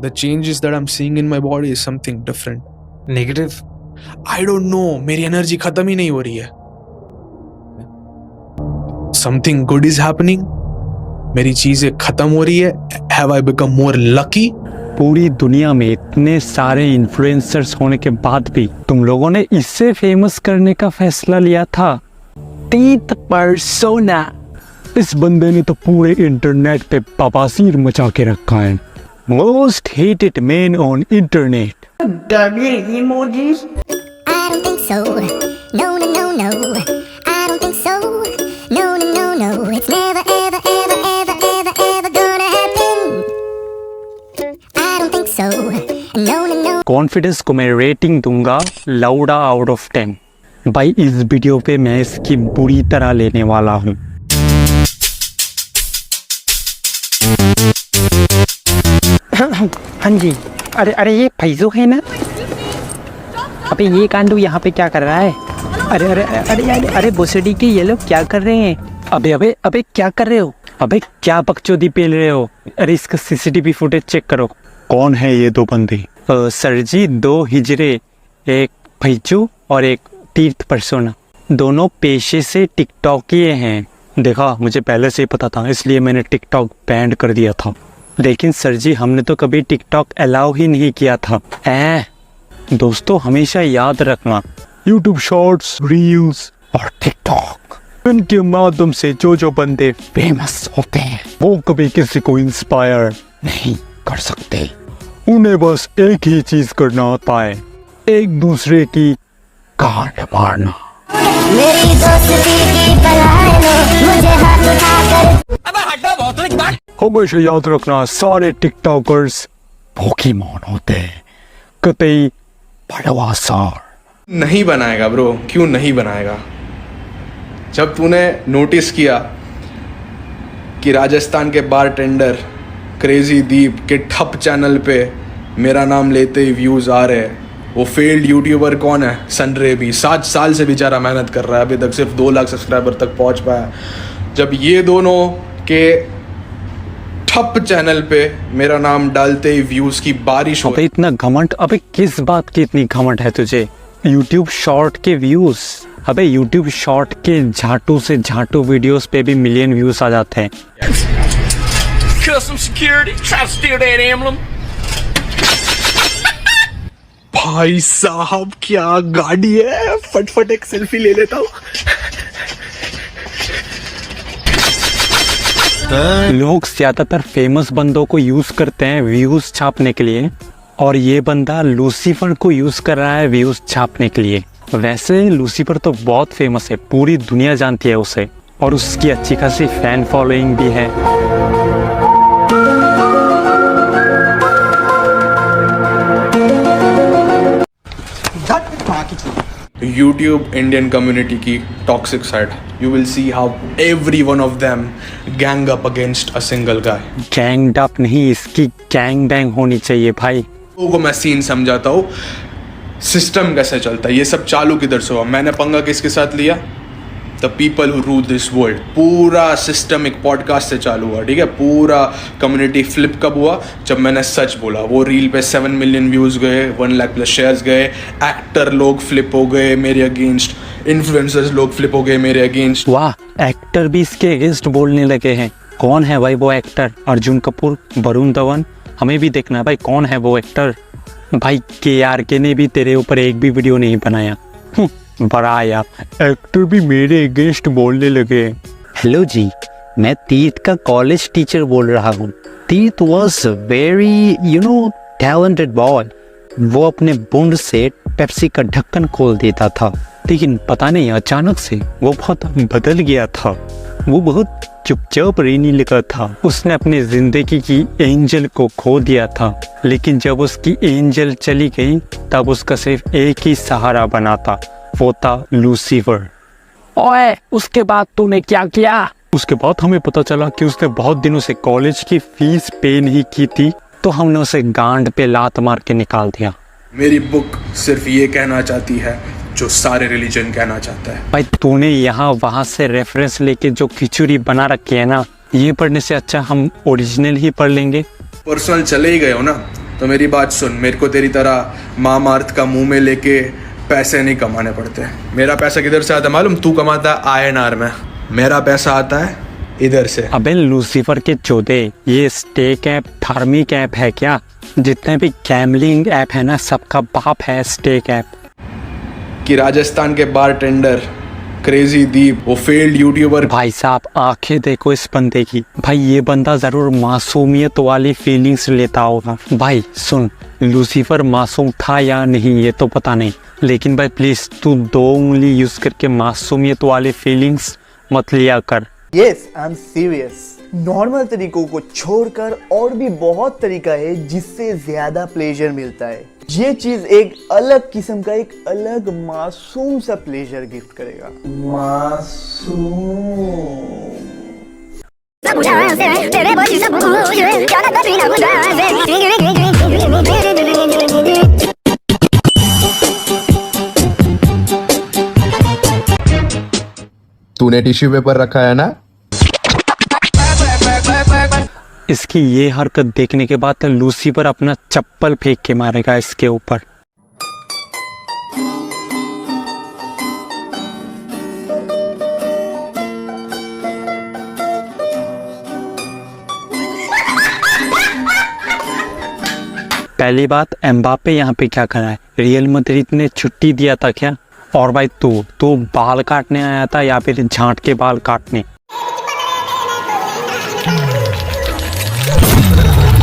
The changes that I'm seeing in my body is something different. Negative? I don't know. मेरी energy खत्म ही नहीं हो रही है. Something good is happening. मेरी चीजें खत्म हो रही है. Have I become more lucky? पूरी दुनिया में इतने सारे इन्फ्लुएंसर्स होने के बाद भी तुम लोगों ने इससे फेमस करने का फैसला लिया था. तीत पर्सोना. इस बंदे ने तो पूरे इंटरनेट पे बवासीर मचा के रखा है. Most hated man on internet. emojis? I don't think so. No, no, no, no. I don't think so. No, no, no, no. It's never, ever, ever, ever, ever, ever gonna happen. I don't think so. No, no, no. Confidence को मैं rating दूंगा लाउडा out of 10. भाई इस video पे मैं इसकी बुरी तरह लेने वाला हूँ. हाँ जी. अरे अरे ये फैजू है ना. अबे ये कांडू यहाँ पे क्या कर रहा है? अरे अरे अरे अरे अरे भोसड़ी के ये लोग क्या कर रहे हैं? अबे अबे अबे क्या कर रहे हो? अबे क्या बकचोदी पेल रहे हो? अरे इसका सीसीटीवी फुटेज चेक करो. कौन है ये दो बंदे? सर जी 2 हिजरे, एक फैजू और एक तीर्थ परसोना. दोनों पेशे से टिकटॉकिए हैं. देखा, मुझे पहले से ही पता था, इसलिए मैंने टिकटॉक बैन कर दिया था. लेकिन सर जी हमने तो कभी टिकटॉक अलाउ ही नहीं किया था. दोस्तों हमेशा याद रखना, यूट्यूब शॉर्ट्स, रील्स और टिकटॉक, इनके माध्यम से जो बंदे फेमस होते हैं वो कभी किसी को इंस्पायर नहीं कर सकते. उन्हें बस एक ही चीज करना होता है, एक दूसरे की गांड मारना. मेरी दोस्ती की पलाए लो, मुझे हाथ उठाकर. हमेशा याद रखना, सारे टिकटॉकर्स पोकेमॉन होते हैं, कतई बड़वासार नहीं बनाएगा ब्रो. क्यों नहीं बनाएगा? जब तूने नोटिस किया कि राजस्थान के बारटेंडर क्रेजी दीप के ठप चैनल पे मेरा नाम लेते ही व्यूज आ रहे हैं. वो फेल्ड यूट्यूबर कौन है? सनरेबी. 7 साल से बेचारा मेहनत कर रहा है, अभी तक सिर्फ 2 लाख सब्सक्राइबर तक पहुंच पाया. जब ये दोनों के ठप चैनल पे मेरा नाम डालते ही व्यूज की बारिश हो. अबे इतना घमंड, अबे किस बात की इतनी घमंड है तुझे? यूट्यूब शॉर्ट के व्यूज, अबे यूट्यूब शॉर्ट के झाटू से झाटू वीडियोस पे भी मिलियन व्यूज आ जाते हैं. Custom security, try to steal that emblem. भाई साहब क्या गाड़ी है. फटफट एक सेल्फी ले लेता हूँ. लोग ज्यादातर फेमस बंदों को यूज करते हैं व्यूज छापने के लिए, और ये बंदा लूसीफर को यूज कर रहा है व्यूज छापने के लिए. वैसे लूसीफर तो बहुत फेमस है, पूरी दुनिया जानती है उसे, और उसकी अच्छी खासी फैन फॉलोइंग भी है. YouTube Indian community की toxic side. You will see how every one of them gang up against a single guy. Ganged up नहीं, इसकी गैंग बैंग होनी चाहिए भाई. लोगों को मैं सीन समझाता हूँ, सिस्टम कैसे चलता है. ये सब चालू किधर से हुआ? मैंने पंगा किसके साथ लिया? The people who rule this world. पूरा सिस्टम एक पॉडकास्ट से चालू हुआ, ठीक है. पूरा कम्युनिटी फ्लिप कब हुआ? जब मैंने सच बोला. वो रील पे 7 मिलियन व्यूज गए, 1 लाख प्लस शेयर्स गए. एक्टर लोग फ्लिप हो गए मेरे अगेंस्ट, इन्फ्लुएंसर्स लोग फ्लिप हो गए मेरे अगेंस्ट. वाह, एक्टर भी इसके अगेंस्ट बोलने लगे हैं. कौन है भाई वो एक्टर? अर्जुन कपूर, वरुण धवन? हमें भी देखना है भाई कौन है वो एक्टर. भाई KRK ने भी तेरे ऊपर एक भी वीडियो नहीं बनाया. बड़ा यार, एक्टर भी मेरे अगेंस्ट बोलने लगे. हेलो जी, मैं तीर्थ का कॉलेज टीचर बोल रहा हूँ. तीर्थ वॉज वेरी टैलेंटेड बॉय. वो अपने बूंद से पेप्सी का ढक्कन खोल देता था, लेकिन पता नहीं अचानक से वो बहुत बदल गया था. वो बहुत चुपचाप रहने लगा था. उसने अपनी जिंदगी की एंजल को खो दिया था, लेकिन जब उसकी एंजल चली गई तब उसका सिर्फ एक ही सहारा बना था, वो था लूसीफर. ओए, उसके बाद तूने क्या किया? उसके बाद हमें पता चला कि उसने बहुत दिनों से कॉलेज की फीस पे नहीं की थी, तो हमने उसे गांड पे लात मार के निकाल दिया. मेरी बुक सिर्फ ये कहना चाहती है जो सारे रिलीजन कहना चाहता है. भाई तूने यहाँ वहाँ से रेफरेंस लेके जो खिचड़ी बना रखी है ना, ये पढ़ने से अच्छा हम ओरिजिनल ही पढ़ लेंगे. पर्सनल चले ही गए हो ना, तो मेरी बात सुन, मेरे को तेरी तरह मामार्थ का मुंह में लेके पैसे नहीं कमाने पड़ते। मेरा पैसा किधर से आता है मालूम? तू कमाता है INR में, मेरा पैसा आता है इधर से। अबे लूसीफर के चौधे, ये स्टेक ऐप धार्मिक ऐप है क्या? जितने भी गैमलिंग ऐप है ना, सबका बाप है स्टेक ऐप। कि राजस्थान के बारटेंडर क्रेजी दीप, वो फेल्ड यूट्यूबर। भाई साहब आंखें देखो इस बंदे की, भाई ये बंदा जरूर मासूमियत वाली फीलिंग्स लेता होगा। भाई सुन, लूसीफर मासूम था या नहीं ये तो पता नहीं, लेकिन भाई प्लीज तू 2 उंगली यूज करके मासूमियत वाली फीलिंग्स मत लिया कर। Yes I am serious. Normal तरीकों को छोड़कर और भी बहुत तरीका है जिससे ज्यादा प्लेजर मिलता है। ये चीज एक अलग किस्म का, एक अलग मासूम सा प्लेजर गिफ्ट करेगा। मासूम। तूने टिश्यू पेपर रखा है ना? इसकी ये हरकत देखने के बाद लूसीफर अपना चप्पल फेंक के मारेगा इसके ऊपर। पहली बात, एम्बापे यहाँ पे क्या कर रहा है? रियल मैड्रिड ने छुट्टी दिया था क्या? और भाई तू बाल काटने आया था या फिर झांट के बाल काटने?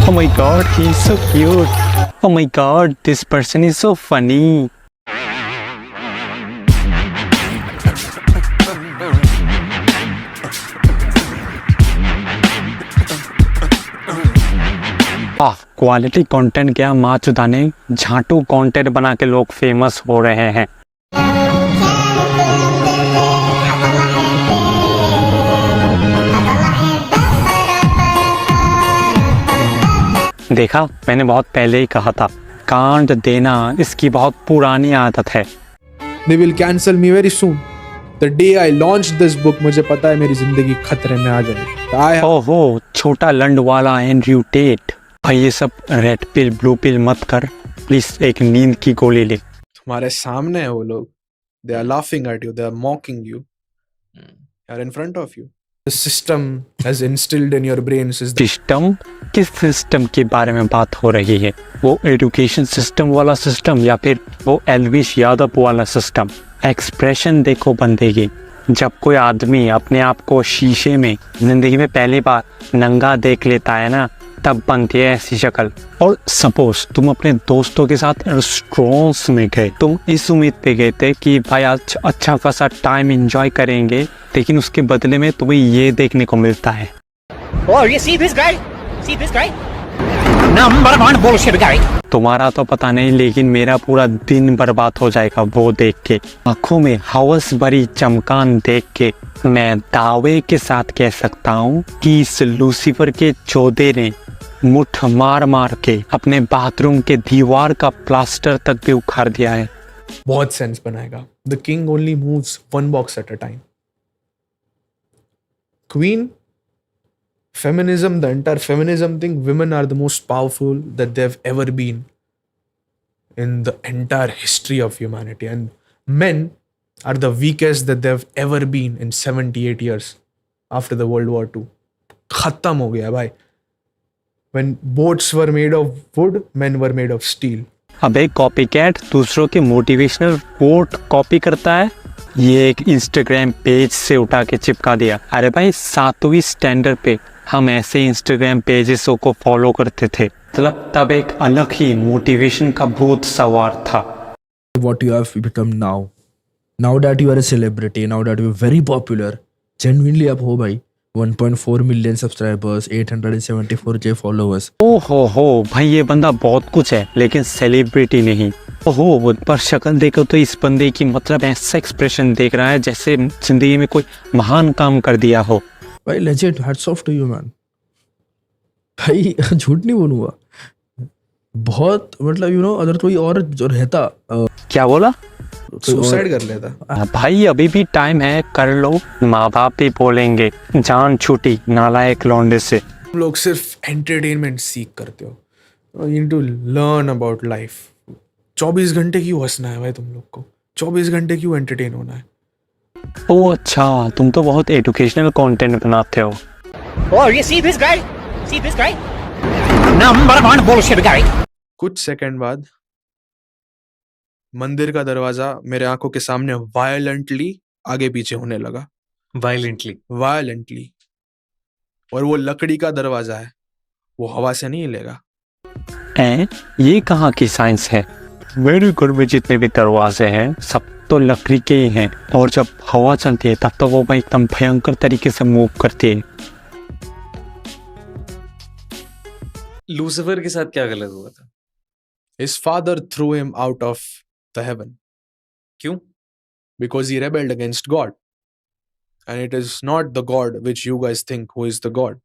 Oh my god, he's so cute. Oh my god, this person is so funny. Quality content क्या माँ चुदाने, झांटू कंटेंट बना के लोग फेमस हो रहे हैं। देखा, मैंने बहुत पहले ही कहा था, कांड देना इसकी बहुत पुरानी आदत है। They will cancel me very soon. The day I launch this book, मुझे पता है मेरी जिंदगी खतरे में आ जाएगी। ओहो, छोटा लंड वाला एंड्रयू टेट। भाई ये सब रेड पिल ब्लू पिल मत कर प्लीज, एक नींद की गोली ले। तुम्हारे सामने है वो लोग, they are laughing at you, they are mocking you, they are in front of you. The system has instilled in your brains is system? किस सिस्टम के बारे में बात हो रही है? वो एजुकेशन सिस्टम वाला सिस्टम या फिर वो एलविश यादव वाला सिस्टम? एक्सप्रेशन देखो बंदे की। जब कोई आदमी अपने आप को शीशे में जिंदगी में पहली बार नंगा देख लेता है ना, तब बनती है ऐसी शक्ल। और सपोज तुम अपने दोस्तों के साथ रेस्टोरेंट्स में गए, तुम इस उम्मीद पे गए थे कि भाई आज अच्छा खासा टाइम एंजॉय करेंगे, लेकिन उसके बदले में तुम्हें ये देखने को मिलता है। Oh, you see this guy? See this guy? Number one bullshit guy. तुम्हारा तो पता नहीं, लेकिन मेरा पूरा दिन बर्बाद हो जाएगा वो देख के। आंखों में हवस भरी चमकान देख के मैं दावे के साथ कह सकता हूँ कि इस लूसीफर के चौधे ने मुठ मार मार के अपने बाथरूम के दीवार का प्लास्टर तक भी उखाड़ दिया है। बहुत सेंस बनाएगा। The king only moves one box at a time. Queen, feminism, the entire feminism thing, women are the most powerful that they've ever been in the entire history of humanity, and men are the weakest that they've ever been in 78 years after the World War II. खत्म हो गया भाई। When boats were made of wood, men were made of steel. अबे copycat दूसरों के motivational quote copy करता है, ये एक इंस्टाग्राम पेज से उठा के चिपका दिया। अरे भाई 7वीं स्टैंडर्ड पे हम ऐसे इंस्टाग्राम पेजेस को फॉलो करते थे, मतलब तब एक अलग ही मोटिवेशन का भूत सवार था। What you have become now. Now that you are a celebrity, now that you are very popular, genuinely आप हो भाई। 1.4 million subscribers, 874K followers. ओहो भाई, ये बंदा बहुत कुछ है लेकिन सेलिब्रिटी नहीं। ओहो, पर शक्ल देखो तो इस बंदे की मतलब ऐसा एक्सप्रेशन देख रहा है जैसे जिंदगी में कोई महान काम कर दिया हो। भाई legit, hats off to you man. भाई झूठ नहीं बोलूँगा, बहुत मतलब you know, अगर कोई और जो रहता क्या बोला? सुसाइड कर लेता। भाई अभी भी टाइम है, कर लो। माँ बाप भी बोलेंगे जान छूटी नालायक लौंडे से। तुम लोग सिर्फ एंटरटेनमेंट सीख करते हो, You need to learn about life. 24 घंटे क्यों हंसना है भाई तुम लोग को? 24 घंटे क्यों एंटरटेन होना है? ओ अच्छा, तुम तो बहुत एजुकेशनल कंटेंट बनाते हो। Oh, you see this guy? See this guy? Number one bullshit guy. कुछ सेकंड बाद मंदिर का दरवाजा मेरे आंखों के सामने वायलेंटली आगे पीछे होने लगा। वायलेंटली। और वो लकड़ी का दरवाजा है, वो हवा से नहीं हिलेगा। ये कहाँ की साइंस है? मेरे घर में जितने भी दरवाजे हैं सब तो लकड़ी के ही हैं, और जब हवा चलती है तब तो वो एकदम भयंकर तरीके से मूव करती है। लूसीफर के साथ क्या गलत हुआ था? His father threw him out of the heaven. क्यों? Because he rebelled against God. And it is not the God which you guys think who is the God.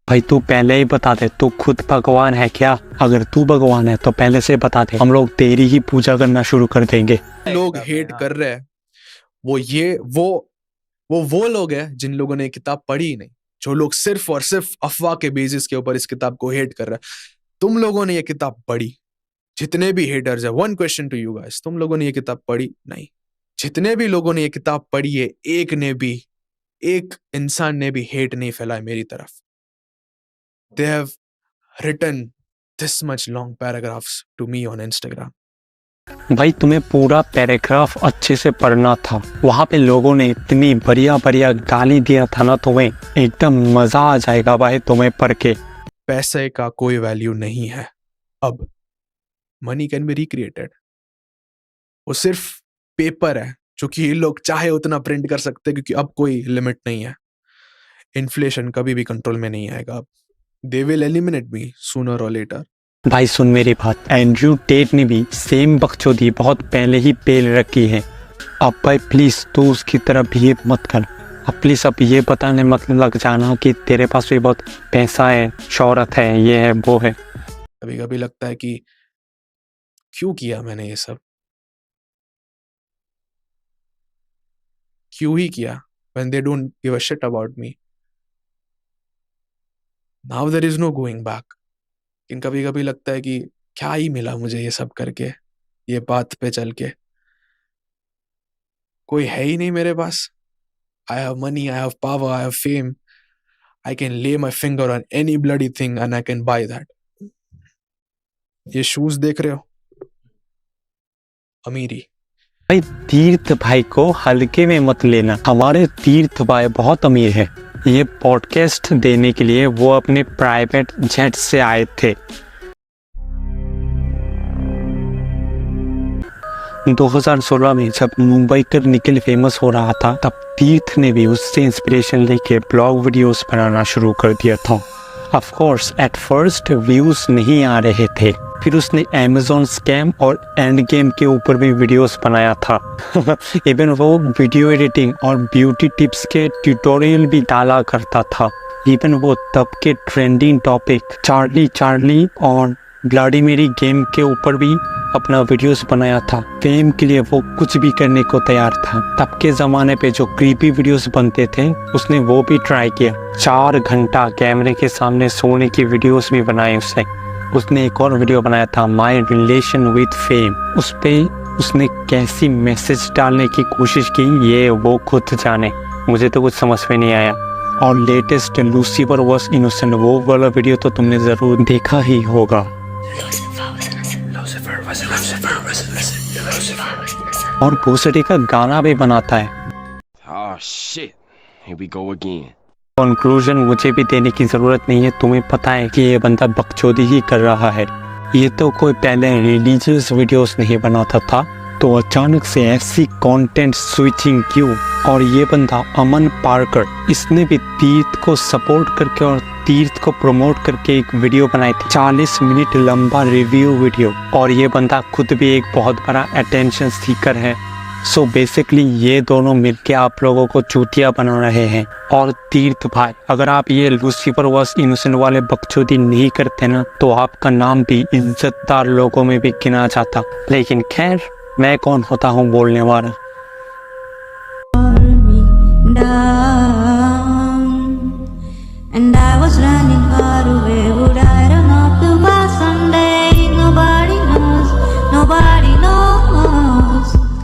भाई तू पहले ही बता दे, तू खुद भगवान है क्या? अगर तू भगवान है तो पहले से बता दे, हम लोग तेरी ही पूजा करना शुरू कर देंगे। लोग हेट कर रहे हैं, वो लोग हैं जिन लोगों ने ये किताब पढ़ी ही नहीं, जो लोग सिर्फ और सिर्फ अफवाह के बेसिस के ऊपर इस किताब को हेट कर रहे हैं। तुम लोगों ने ये किताब पढ़ी, जितने भी हेटर्स है, one question to you guys, तुम लोगों ने ये किताब पढ़ी नहीं? जितने भी लोगों ने ये किताब पढ़ी है, एक इंसान ने भी हेट नहीं फैलाया मेरी तरफ। They have written this much long paragraphs to me on Instagram. भाई तुम्हें पूरा पैराग्राफ अच्छे से पढ़ना था, वहां पे लोगों ने इतनी बढ़िया गाली दिया था ना, तुम्हें एकदम मजा आ जाएगा भाई तुम्हें पढ़ के। पैसे का कोई वैल्यू नहीं है अब। Money can be recreated. वो सिर्फ पेपर है जो कि ये लोग चाहे उतना प्रिंट कर सकते हैं, क्योंकि अब कोई लिमिट नहीं है। इन्फ्लेशन कभी भी कंट्रोल में नहीं आएगा अब। They will eliminate me sooner or later. भाई सुन मेरी बात, एंड्रयू टेट ने भी सेम बकचोदी बहुत पहले ही पेल रखी है। अब भाई प्लीज तू उसकी तरह बिहेव मत कर। अब प्लीज अब ये बताने मत लग जाना कि तेरे पास भी बहुत पैसा है, शोहरत है, ये है वो है। कभी कभी लगता है कि क्यों किया मैंने ये सब, क्यों ही किया, when they don't give a shit about me. Now there is no going back. लेकिन कभी कभी लगता है कि क्या ही मिला मुझे ये सब करके, ये बात पे चल के। कोई है ही नहीं मेरे पास। I have money, I have power, I have fame. I can lay my finger on any bloody thing and I can buy that. ये शूज देख रहे हो, अमीरी। भाई तीर्थ भाई को हल्के में मत लेना, हमारे तीर्थ भाई बहुत अमीर है। ये पॉडकास्ट देने के लिए वो अपने प्राइवेट जेट से आए थे। 2016 में जब मुंबई कर निकल फेमस हो रहा था, तब तीर्थ ने भी उससे इंस्पिरेशन लेके ब्लॉग वीडियोस बनाना शुरू कर दिया था। Of course at first views नहीं आ रहे थे, फिर उसने Amazon स्कैम और एंड गेम के ऊपर भी वीडियोस बनाया था। इवन वो वीडियो एडिटिंग और ब्यूटी टिप्स के ट्यूटोरियल भी डाला करता था। इवन वो तब के ट्रेंडिंग टॉपिक चार्ली और ब्लडी मेरी गेम के ऊपर भी अपना वीडियोस बनाया था। फेम के लिए वो कुछ भी करने को तैयार था। तब के ज़माने पे जो क्रीपी वीडियोस बनते थे उसने वो भी ट्राई किया। 4 घंटा कैमरे के सामने सोने की वीडियोस भी बनाए उसने एक और वीडियो बनाया था माई रिलेशन विथ फेम। उस पे उसने कैसी मैसेज डालने की कोशिश की ये वो खुद जाने, मुझे तो कुछ समझ में नहीं आया। और लेटेस्ट लूसीफर वॉज इनोसेंट वो वाला वीडियो तो तुमने ज़रूर देखा ही होगा। और भोसड़ी का गाना भी बनाता है। Oh shit, here we go again. Conclusion मुझे भी देने की जरूरत नहीं है, तुम्हें पता है कि ये बंदा बकचोदी ही कर रहा है। ये तो कोई पहले रिलीजियस वीडियोस नहीं बनाता था, तो अचानक से ऐसी कंटेंट स्विचिंग क्यों? और ये बंदा अमन पार्कर, इसने भी तीर्थ को सपोर्ट करके और तीर्थ को प्रमोट करके एक वीडियो बनाई थी, 40 मिनट लंबा रिव्यू वीडियो। और ये बंदा खुद भी एक बहुत बड़ा अटेंशन सीकर है। सो बेसिकली ये दोनों मिलके आप लोगों को चूतिया बना रहे हैं। और तीर्थ भाई, अगर आप ये लूसीफर वॉज इनोसेंट वाले बकचोदी नहीं करते ना, तो आपका नाम भी इज्जतदार लोगों में भी गिना जाता। लेकिन खैर, मैं कौन होता हूँ बोलने वाला। And I was running far away.